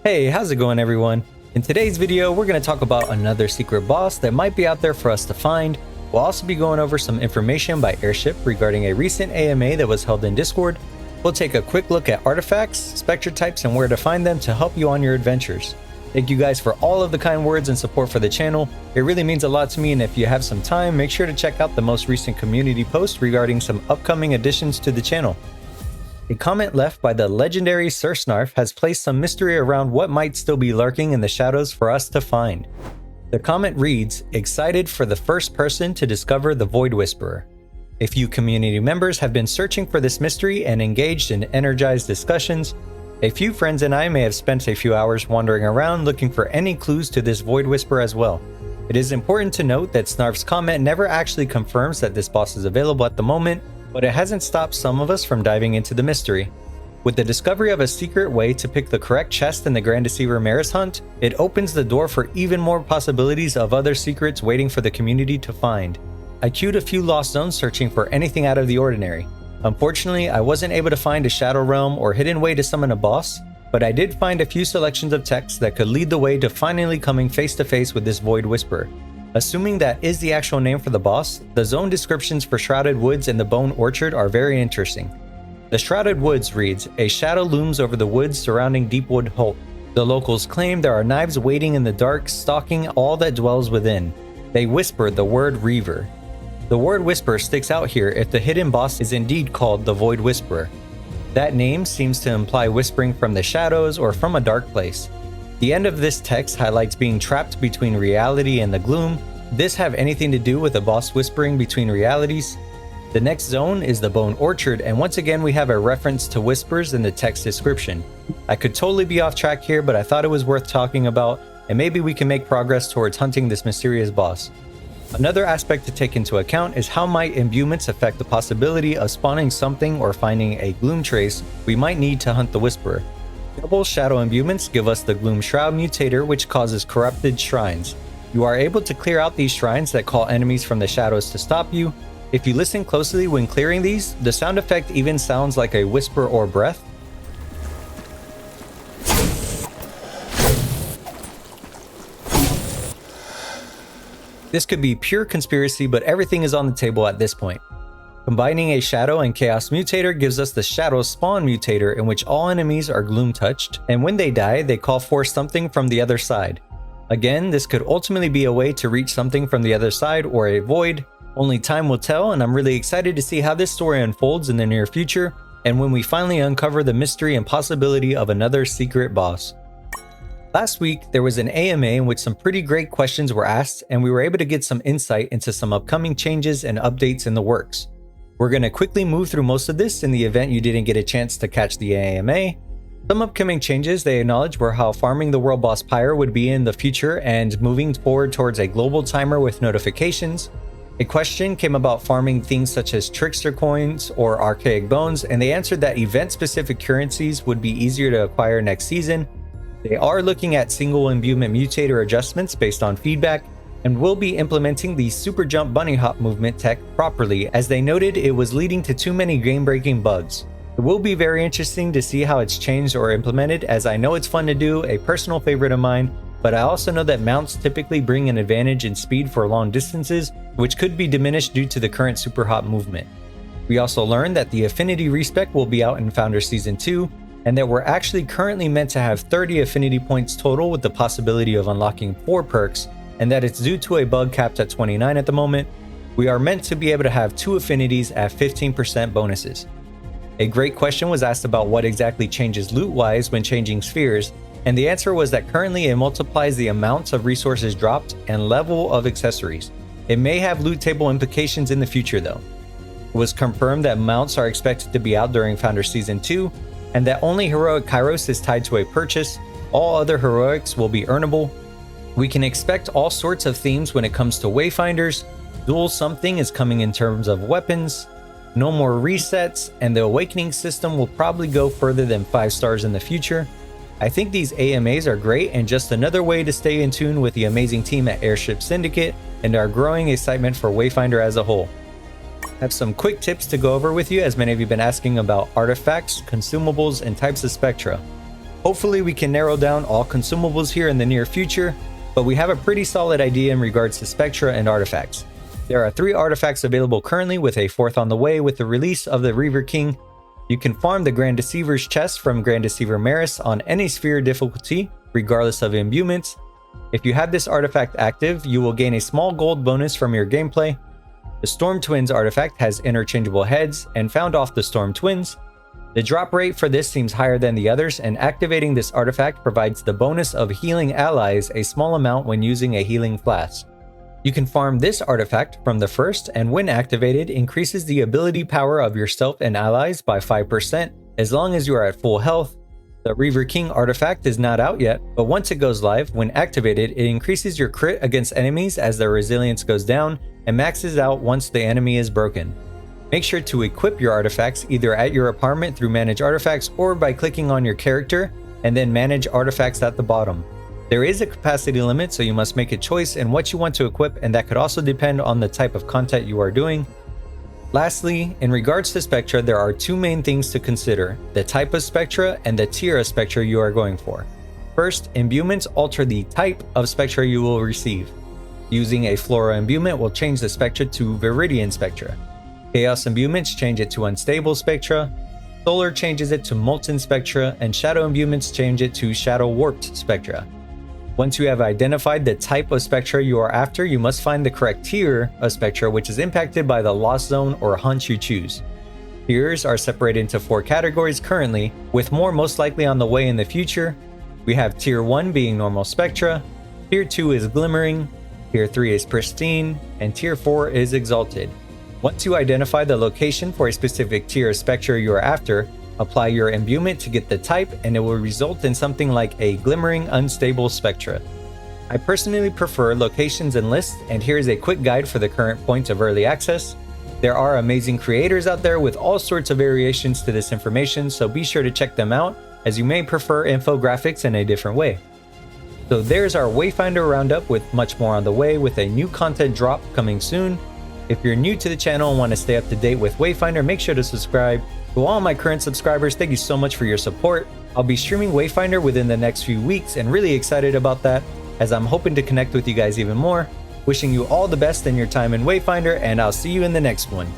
Hey, how's it going everyone? In today's video, we're going to talk about another secret boss that might be out there for us to find. We'll also be going over some information by Airship regarding a recent AMA that was held in Discord. We'll take a quick look at artifacts, Spectra types, and where to find them to help you on your adventures. Thank you guys for all of the kind words and support for the channel. It really means a lot to me, and if you have some time, make sure to check out the most recent community post regarding some upcoming additions to the channel. A comment left by the legendary Sir Snarf has placed some mystery around what might still be lurking in the shadows for us to find. The comment reads, "Excited for the first person to discover the Void Whisperer." A few community members have been searching for this mystery and engaged in energized discussions. A few friends and I may have spent a few hours wandering around looking for any clues to this Void Whisperer as well. It is important to note that Snarf's comment never actually confirms that this boss is available at the moment, but it hasn't stopped some of us from diving into the mystery. With the discovery of a secret way to pick the correct chest in the Grand Deceiver Maris hunt, it opens the door for even more possibilities of other secrets waiting for the community to find. I queued a few lost zones searching for anything out of the ordinary. Unfortunately, I wasn't able to find a Shadow Realm or hidden way to summon a boss, but I did find a few selections of text that could lead the way to finally coming face to face with this Void Whisperer. Assuming that is the actual name for the boss, the zone descriptions for Shrouded Woods and the Bone Orchard are very interesting. The Shrouded Woods reads, "A shadow looms over the woods surrounding Deepwood Holt. The locals claim there are knives waiting in the dark, stalking all that dwells within. They whisper the word Reaver." The word Whisper sticks out here if the hidden boss is indeed called the Void Whisperer. That name seems to imply whispering from the shadows or from a dark place. The end of this text highlights being trapped between reality and the gloom. This have anything to do with a boss whispering between realities? The next zone is the Bone Orchard, and once again we have a reference to whispers in the text description. I could totally be off track here, but I thought it was worth talking about, and maybe we can make progress towards hunting this mysterious boss. Another aspect to take into account is how might imbuements affect the possibility of spawning something or finding a Gloom Trace we might need to hunt the Whisperer. Double Shadow imbuements give us the Gloom Shroud mutator, which causes corrupted shrines. You are able to clear out these shrines that call enemies from the shadows to stop you. If you listen closely when clearing these, the sound effect even sounds like a whisper or breath. This could be pure conspiracy, but everything is on the table at this point. Combining a Shadow and Chaos mutator gives us the Shadow Spawn mutator, in which all enemies are gloom touched, and when they die, they call for something from the other side. Again, this could ultimately be a way to reach something from the other side or a void. Only time will tell, and I'm really excited to see how this story unfolds in the near future, and when we finally uncover the mystery and possibility of another secret boss. Last week, there was an AMA in which some pretty great questions were asked, and we were able to get some insight into some upcoming changes and updates in the works. We're going to quickly move through most of this in the event you didn't get a chance to catch the AMA. Some upcoming changes they acknowledged were how farming the world boss Pyre would be in the future and moving forward towards a global timer with notifications. A question came about farming things such as trickster coins or archaic bones, and they answered that event-specific currencies would be easier to acquire next season. They are looking at single imbuement mutator adjustments based on feedback, and will be implementing the super jump bunny hop movement tech properly, as they noted it was leading to too many game-breaking bugs. It will be very interesting to see how it's changed or implemented, as I know it's fun to do, a personal favorite of mine, but I also know that mounts typically bring an advantage in speed for long distances, which could be diminished due to the current super hop movement. We also learned that the Affinity Respec will be out in Founder Season 2, and that we're actually currently meant to have 30 affinity points total with the possibility of unlocking 4 perks, and that it's due to a bug capped at 29 at the moment. We are meant to be able to have 2 affinities at 15% bonuses. A great question was asked about what exactly changes loot-wise when changing spheres, and the answer was that currently it multiplies the amounts of resources dropped and level of accessories. It may have loot table implications in the future though. It was confirmed that mounts are expected to be out during Founder Season 2, and that only Heroic Kairos is tied to a purchase. All other heroics will be earnable. We can expect all sorts of themes when it comes to Wayfinders. Dual something is coming in terms of weapons. No more resets, and the awakening system will probably go further than 5 stars in the future. I think these AMAs are great and just another way to stay in tune with the amazing team at Airship Syndicate and our growing excitement for Wayfinder as a whole. I have some quick tips to go over with you, as many of you have been asking about artifacts, consumables, and types of Spectra. Hopefully we can narrow down all consumables here in the near future, but we have a pretty solid idea in regards to Spectra and artifacts. There are 3 artifacts available currently, with a 4th on the way with the release of the Reaver King. You can farm the Grand Deceiver's chest from Grand Deceiver Maris on any sphere difficulty, regardless of imbuements. If you have this artifact active, you will gain a small gold bonus from your gameplay. The Storm Twins artifact has interchangeable heads and found off the Storm Twins. The drop rate for this seems higher than the others, and activating this artifact provides the bonus of healing allies a small amount when using a healing flask. You can farm this artifact from the first, and when activated, increases the ability power of yourself and allies by 5% as long as you are at full health. The Reaver King artifact is not out yet, but once it goes live, when activated, it increases your crit against enemies as their resilience goes down and maxes out once the enemy is broken. Make sure to equip your artifacts either at your apartment through Manage Artifacts or by clicking on your character and then Manage Artifacts at the bottom. There is a capacity limit, so you must make a choice in what you want to equip, and that could also depend on the type of content you are doing. Lastly, in regards to Spectra, there are 2 main things to consider: the type of Spectra and the tier of Spectra you are going for. First, imbuements alter the type of Spectra you will receive. Using a Flora imbuement will change the Spectra to Viridian Spectra. Chaos imbuements change it to Unstable Spectra. Solar changes it to Molten Spectra, and Shadow imbuements change it to Shadow Warped Spectra. Once you have identified the type of Spectra you are after, you must find the correct tier of Spectra, which is impacted by the Lost Zone or hunt you choose. Tiers are separated into 4 categories currently, with more most likely on the way in the future. We have Tier 1 being normal Spectra, Tier 2 is Glimmering, Tier 3 is Pristine, and Tier 4 is Exalted. Once you identify the location for a specific tier of Spectra you are after, apply your imbuement to get the type, and it will result in something like a Glimmering Unstable Spectra. I personally prefer locations and lists, and here is a quick guide for the current point of early access. There are amazing creators out there with all sorts of variations to this information, so be sure to check them out, as you may prefer infographics in a different way. So there's our Wayfinder roundup, with much more on the way, with a new content drop coming soon. If you're new to the channel and want to stay up to date with Wayfinder, make sure to subscribe. To all my current subscribers, thank you so much for your support. I'll be streaming Wayfinder within the next few weeks, and really excited about that, as I'm hoping to connect with you guys even more. Wishing you all the best in your time in Wayfinder, and I'll see you in the next one.